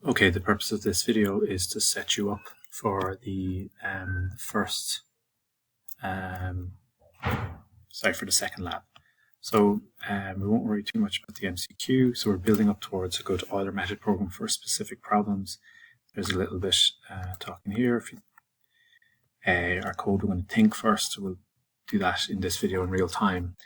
Okay, the purpose of this video is to set you up for the second lab. So we won't worry too much about the MCQ. So we're building up towards a good Euler method program for specific problems. There's a little bit talking here. Our code, we're going to think first. We'll do that in this video in real time.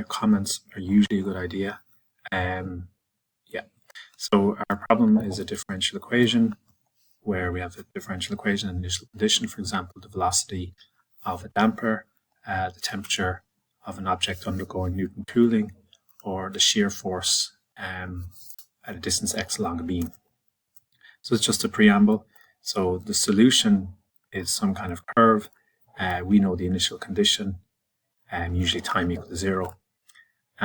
Comments are usually a good idea. So our problem is a differential equation where we have a differential equation and initial condition, for example, the velocity of a damper, the temperature of an object undergoing Newton cooling, or the shear force at a distance x along a beam. So it's just a preamble. So the solution is some kind of curve. We know the initial condition, usually time equal to 0.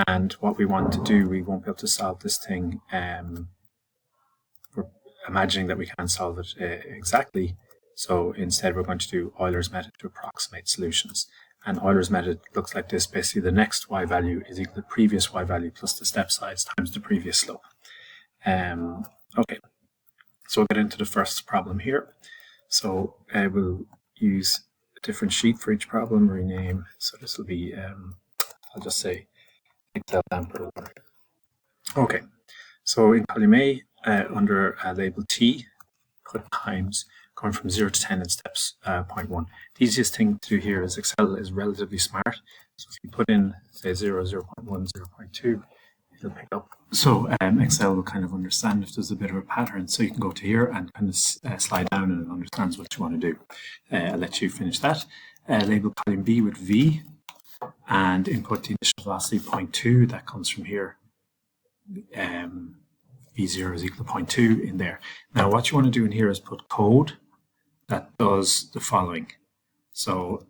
And what we want to do, we won't be able to solve this thing. We're imagining that we can't solve it exactly. So instead, we're going to do Euler's method to approximate solutions. And Euler's method looks like this. Basically, the next y value is equal to the previous y value plus the step size times the previous slope. Okay, so we'll get into the first problem here. So we'll use a different sheet for each problem, rename. So this will be, I'll just say, Excel damper. Okay, so in column A, under label T, put times going from 0 to 10 in steps 0.1. The easiest thing to do here is Excel is relatively smart. So if you put in, say, 0, 0.1, 0.2, it'll pick up. So Excel will kind of understand if there's a bit of a pattern. So you can go to here and kind of slide down and it understands what you want to do. I'll let you finish that. Label column B with V and input the initial velocity 0.2. That comes from here. V0 is equal to 0.2 in there. Now what you want to do in here is put code that does the following. So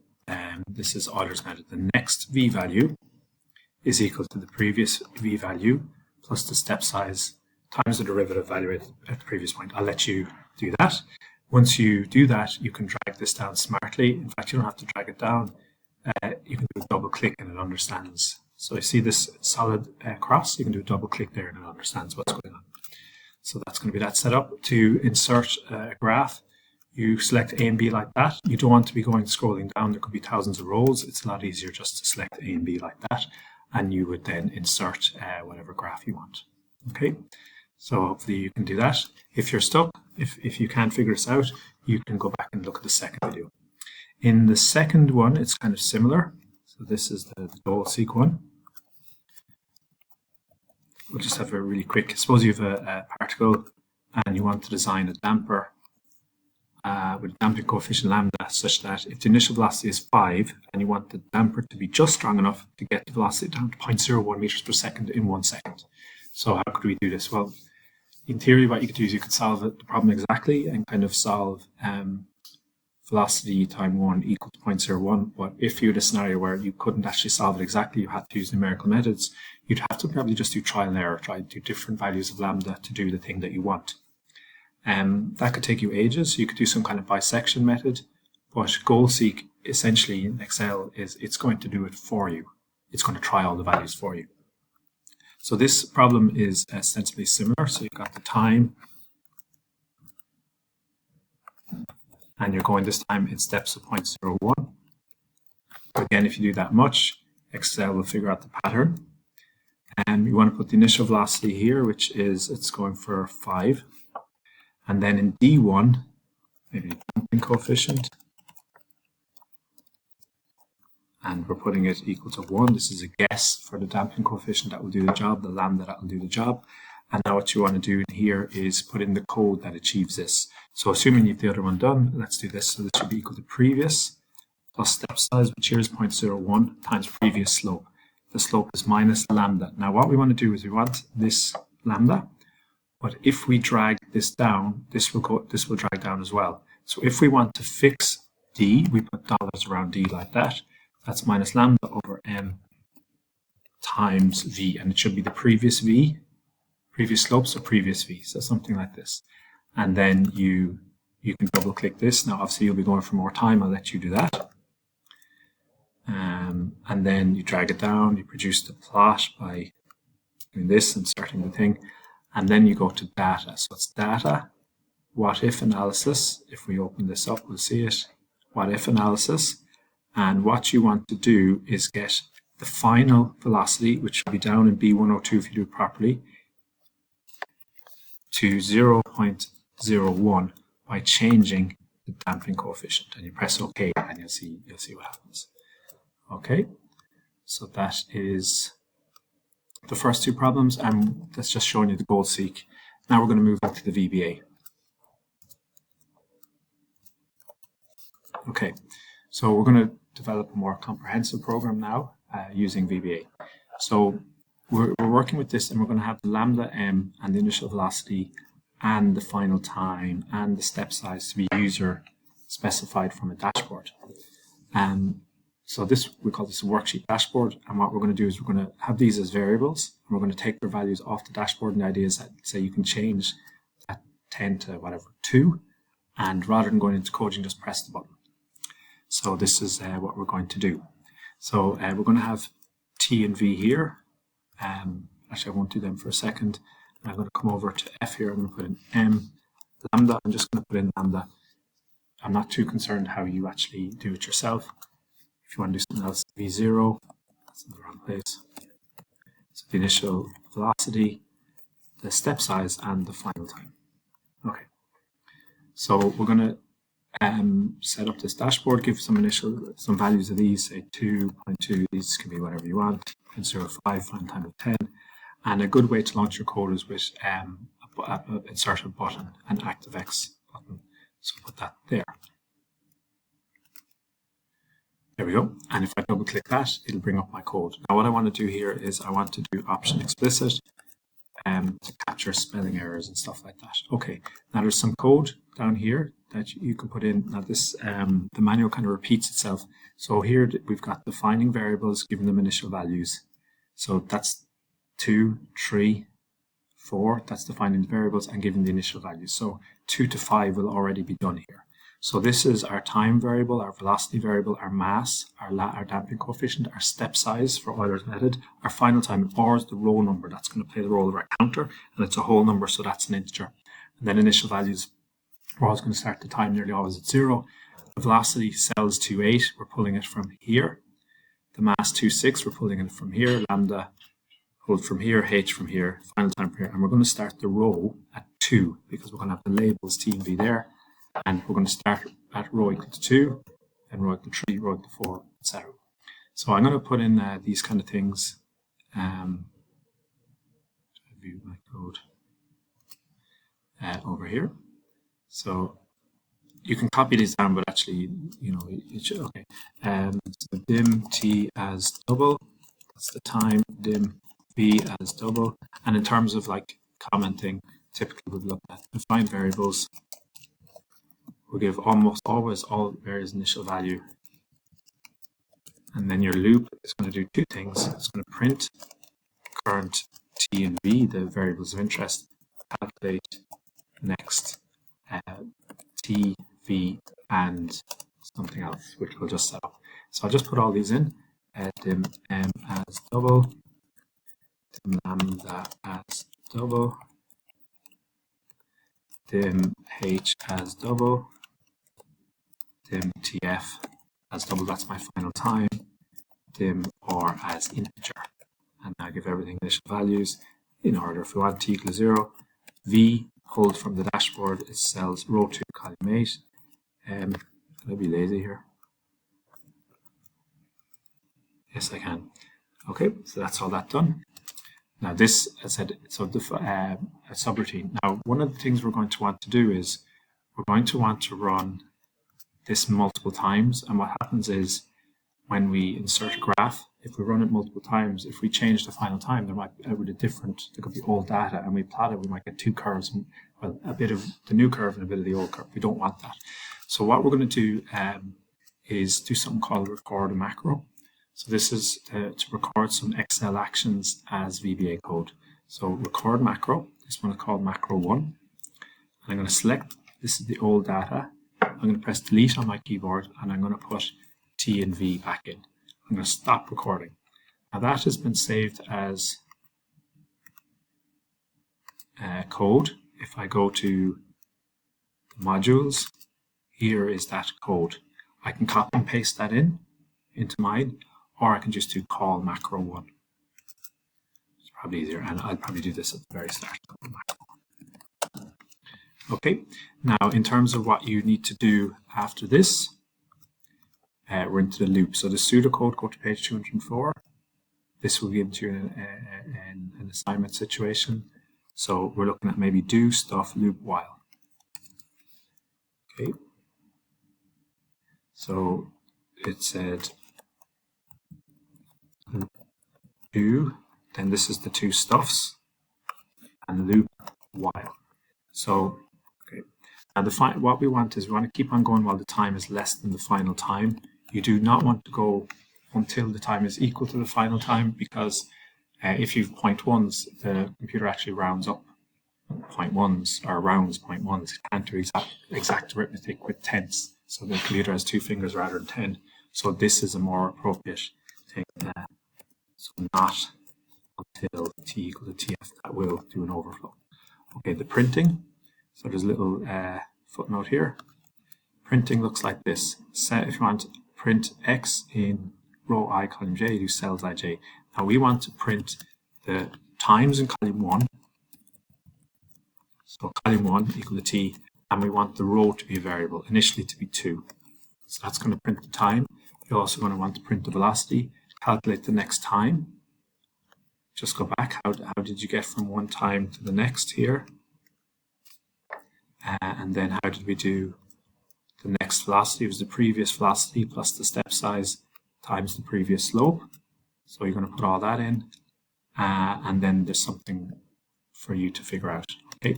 this is Euler's method. The next V value is equal to the previous V value plus the step size times the derivative value at the previous point. I'll let you do that. Once you do that, you can drag this down smartly. In fact, you don't have to drag it down. You can do a double click and it understands. So I see this solid cross. You can do a double click there and it understands what's going on. So that's going to be that setup. To insert a graph, you select A and B like that. You don't want to be scrolling down. There could be thousands of rows. It's a lot easier just to select A and B like that. And you would then insert whatever graph you want. Okay, so hopefully you can do that. If you're stuck, if you can't figure this out, you can go back and look at the second video. In the second one, it's kind of similar. So this is the goal-seek one. We'll just have a really quick, suppose you have a particle and you want to design a damper with damping coefficient lambda such that if the initial velocity is 5 and you want the damper to be just strong enough to get the velocity down to 0.01 meters per second in 1 second. So how could we do this? Well, in theory, what you could do is you could solve the problem exactly and kind of solve velocity time 1 equal to 0.01. But if you had a scenario where you couldn't actually solve it exactly, you had to use numerical methods, you'd have to probably just do trial and error, try to do different values of lambda to do the thing that you want. That could take you ages. You could do some kind of bisection method, but goal-seek essentially in Excel is it's going to do it for you. It's going to try all the values for you. So this problem is ostensibly similar. So you've got the time, and you're going this time in steps of 0.01. Again, if you do that much, Excel will figure out the pattern. And you want to put the initial velocity here, which is, it's going for 5. And then in D1, maybe damping coefficient. And we're putting it equal to 1. This is a guess for the damping coefficient that will do the job, the lambda that will do the job. And now what you want to do in here is put in the code that achieves this. So assuming you have the other one done, let's do this. So this should be equal to previous plus step size, which here is 0.01 times previous slope. The slope is minus lambda. Now what we want to do is we want this lambda, but if we drag this down, this will drag down as well. So if we want to fix d, we put dollars around d like that. That's minus lambda over m times v, and it should be the previous v, previous slope, so previous v, so something like this. And then you can double click this. Now obviously you'll be going for more time, I'll let you do that. And then you drag it down, you produce the plot by doing this, inserting the thing, and then you go to data. So it's data, what if analysis. If we open this up, we'll see it. What if analysis. And what you want to do is get the final velocity, which will be down in B102 if you do it properly, to 0.01 by changing the damping coefficient. And you press OK, and you'll see what happens. Okay, so that is the first two problems, and that's just showing you the goal seek. Now we're going to move on to the VBA. Okay, so we're going to develop a more comprehensive program now using VBA. So we're working with this, and we're going to have the lambda m and the initial velocity and the final time and the step size to be user specified from a dashboard. So we call this a worksheet dashboard, and what we're going to do is we're going to have these as variables, and we're going to take their values off the dashboard, and the idea is that, say, you can change that 10 to whatever, 2, and rather than going into coding, just press the button. So this is what we're going to do. So we're going to have T and V here. Actually, I won't do them for a second. I'm going to come over to F here. I'm going to put in M. Lambda, I'm just going to put in lambda. I'm not too concerned how you actually do it yourself. If you want to do something else, V0, that's in the wrong place. So the initial velocity, the step size, and the final time. Okay. So we're going to set up this dashboard, give some values of these, say 2.2, these can be whatever you want, 0.05, final time of 10. And a good way to launch your code is with insert a button, an ActiveX button. So put that there. There we go. And if I double click that, it'll bring up my code. Now what I want to do here is I want to do option explicit to capture spelling errors and stuff like that. Okay, now there's some code down here that you can put in. Now this, the manual kind of repeats itself. So here we've got defining variables, giving them initial values. So that's 2, 3, 4, that's defining the variables and giving the initial values. So 2 to 5 will already be done here. So this is our time variable, our velocity variable, our mass, our damping coefficient, our step size for Euler's method, our final time, and R is the row number. That's going to play the role of our counter, and it's a whole number, so that's an integer. And then initial values, we're always going to start the time nearly always at 0. The velocity cells to 8, we're pulling it from here. The mass 2.6, we're pulling it from here. Lambda, hold from here, H from here, final time from here. And we're going to start the row at 2 because we're going to have the labels T and V there. And we're going to start at row equal to 2, then row equal to 3, row equal to 4, etc. So I'm going to put in these kind of things. View my code over here. So you can copy these down, but actually, you know, it should, okay. So dim T as double, that's the time, dim V as double. And in terms of like commenting, typically we'd look at define variables. We'll give almost always all variables initial value. And then your loop is going to do two things. It's going to print current T and V, the variables of interest, calculate next T, V, and something else, which we'll just set up. So I'll just put all these in. Dim M as double, dim lambda as double, dim H as double, dim TF as double, that's my final time, dim R as integer. And now give everything initial values in order. If we want T equals 0, V, hold from the dashboard, it cells row 2, column 8. Can I be lazy here? Yes, I can. Okay, so that's all that done. Now this, as I said, so a subroutine. Now, one of the things we're going to want to do is we're going to want to run this multiple times. And what happens is when we insert a graph, if we run it multiple times, if we change the final time, there might be there could be old data, and we plot it, we might get two curves, and, well, a bit of the new curve and a bit of the old curve. We don't want that. So what we're going to do is do something called record a macro. So this is to record some Excel actions as VBA code. So record macro, this one is called macro 1. And I'm going to select, this is the old data. I'm going to press delete on my keyboard, and I'm going to put T and V back in. I'm going to stop recording. Now that has been saved as code. If I go to the modules, here is that code. I can copy and paste that into mine, or I can just do call macro 1. It's probably easier, and I'll probably do this at the very start. Okay, now in terms of what you need to do after this, we're into the loop. So the pseudocode, go to page 204. This will give you an assignment situation. So we're looking at maybe do stuff loop while. Okay. So it said do, then this is the two stuffs, and loop while. So okay. Now what we want is we want to keep on going while the time is less than the final time. You do not want to go until the time is equal to the final time, because if you've 0.1s, the computer actually rounds up 0.1s or rounds 0.1s. It can't do exact arithmetic with tenths. So the computer has 2 fingers rather than 10. So this is a more appropriate thing. So not until t equal to tf, that will do an overflow. Okay, the printing. So there's a little footnote here. Printing looks like this. So if you want to print x in row I, column j, you do cells ij. Now we want to print the times in column 1. So column 1 equal to t, and we want the row to be a variable, initially to be 2. So that's going to print the time. You're also going to want to print the velocity, calculate the next time. Just go back. How did you get from one time to the next here? And then how did we do the next velocity? It was the previous velocity plus the step size times the previous slope. So you're going to put all that in, and then there's something for you to figure out. Okay.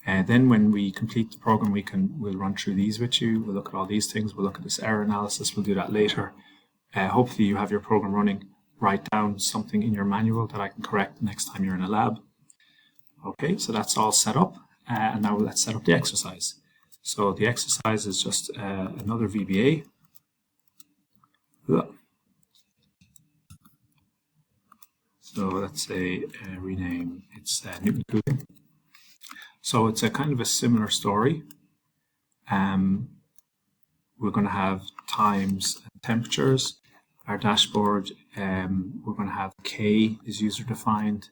And then when we complete the program, we'll run through these with you. We'll look at all these things. We'll look at this error analysis. We'll do that later. Hopefully you have your program running. Write down something in your manual that I can correct the next time you're in a lab. Okay, so that's all set up. And now let's set up the exercise. So the exercise is just another VBA. So let's say rename, it's Newton Cooling. So it's a kind of a similar story. We're going to have times and temperatures. Our dashboard, we're going to have K is user defined,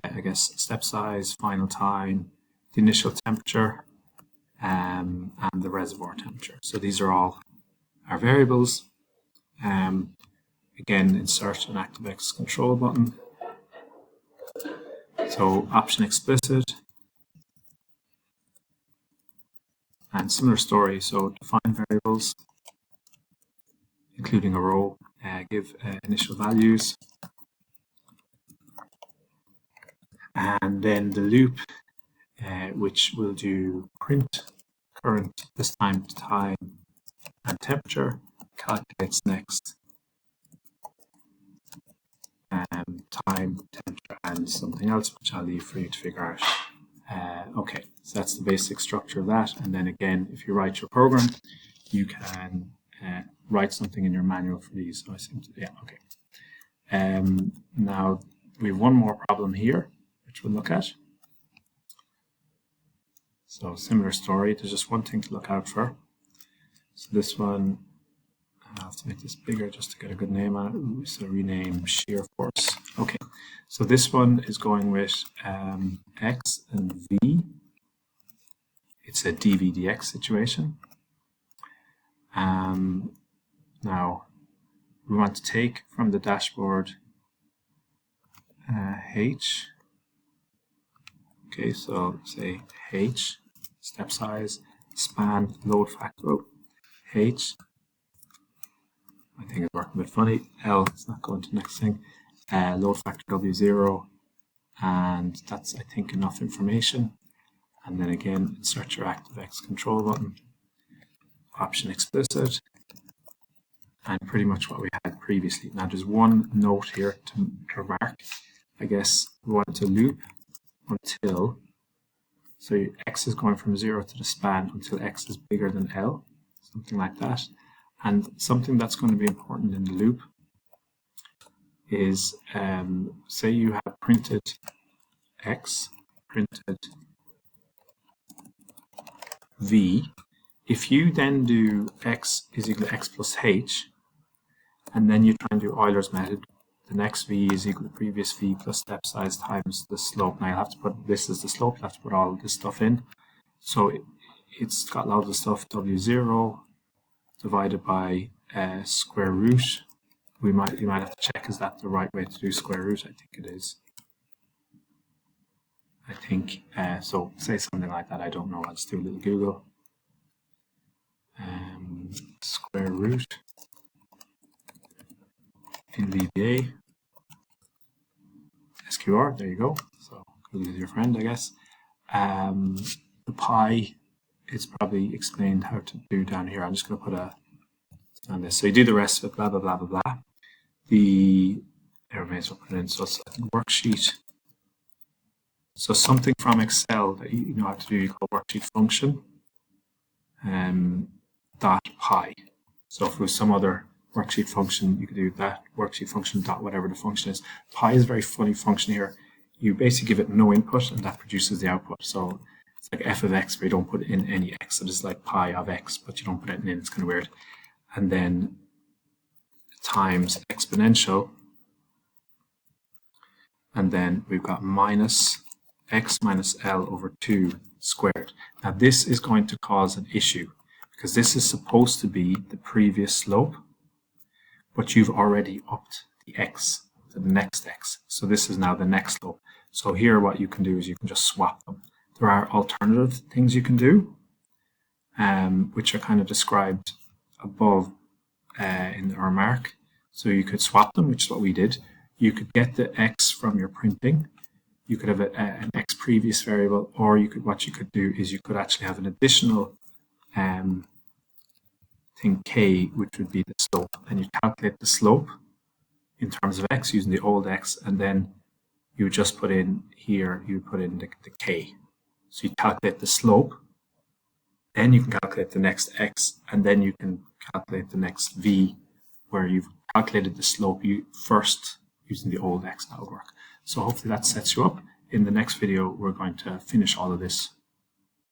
I guess step size, final time, the initial temperature, and the reservoir temperature. So these are all our variables. Again, insert an ActiveX control button. So option explicit. And similar story, so define variables, including a row, give initial values. And then the loop, which will do print current, this time and temperature, calculates next time, temperature, and something else, which I'll leave for you to figure out. Okay, so that's the basic structure of that. And then again, if you write your program, you can write something in your manual for these. So I seem to, yeah, okay. Now we have one more problem here, which we'll look at. So similar story, there's just one thing to look out for. So this one, I'll have to make this bigger just to get a good name on it. Ooh, so rename shear force. Okay, so this one is going with X and V. It's a dV/dx situation. Now we want to take from the dashboard H. Okay, so say H, step size, span, load factor. Oh, H. I think it's working a bit funny. L, it's not going to the next thing. Load factor W0, and that's, I think, enough information. And then again, insert your ActiveX control button, option explicit, and pretty much what we had previously. Now there's one note here to mark. I guess we want to loop until, so X is going from 0 to the span until X is bigger than L, something like that. And something that's going to be important in the loop is, say you have printed X, printed v, if you then do x is equal to x plus h, and then you try and do Euler's method, the next v is equal to previous v plus step size times the slope. Now you'll have to put this as the slope, you'll have to put all this stuff in. So it's got loads of stuff, w0 divided by square root. You might have to check, is that the right way to do square root? I think it is. I think, so say something like that, I don't know, I'll just do a little Google. Square root in VBA, SQR, there you go. So Google is your friend, I guess. The pi, it's probably explained how to do down here. I'm just going to put a on this. So you do the rest of it, blah, blah, blah, blah, blah. Everybody's put it in, so it's like a worksheet. So something from Excel that you know how to do, you call worksheet function dot pi. So if it was some other worksheet function, you could do that worksheet function dot whatever the function is. Pi is a very funny function here. You basically give it no input and that produces the output. So it's like f of x where you don't put in any x. So it's like pi of x, but you don't put it in. It's kind of weird. And then times exponential. And then we've got minus x minus L over 2 squared. Now this is going to cause an issue because this is supposed to be the previous slope, but you've already upped the x to the next x. So this is now the next slope. So here what you can do is you can just swap them. There are alternative things you can do, which are kind of described above in our mark. So you could swap them, which is what we did. You could get the x from your printing. You could have an x previous variable, or what you could do is you could actually have an additional thing k, which would be the slope, and you calculate the slope in terms of x using the old x, and then you just put in here, you put in the k. So you calculate the slope, then you can calculate the next x, and then you can calculate the next v, where you've calculated the slope you first using the old x. That will work. So hopefully that sets you up. In the next video, we're going to finish all of this.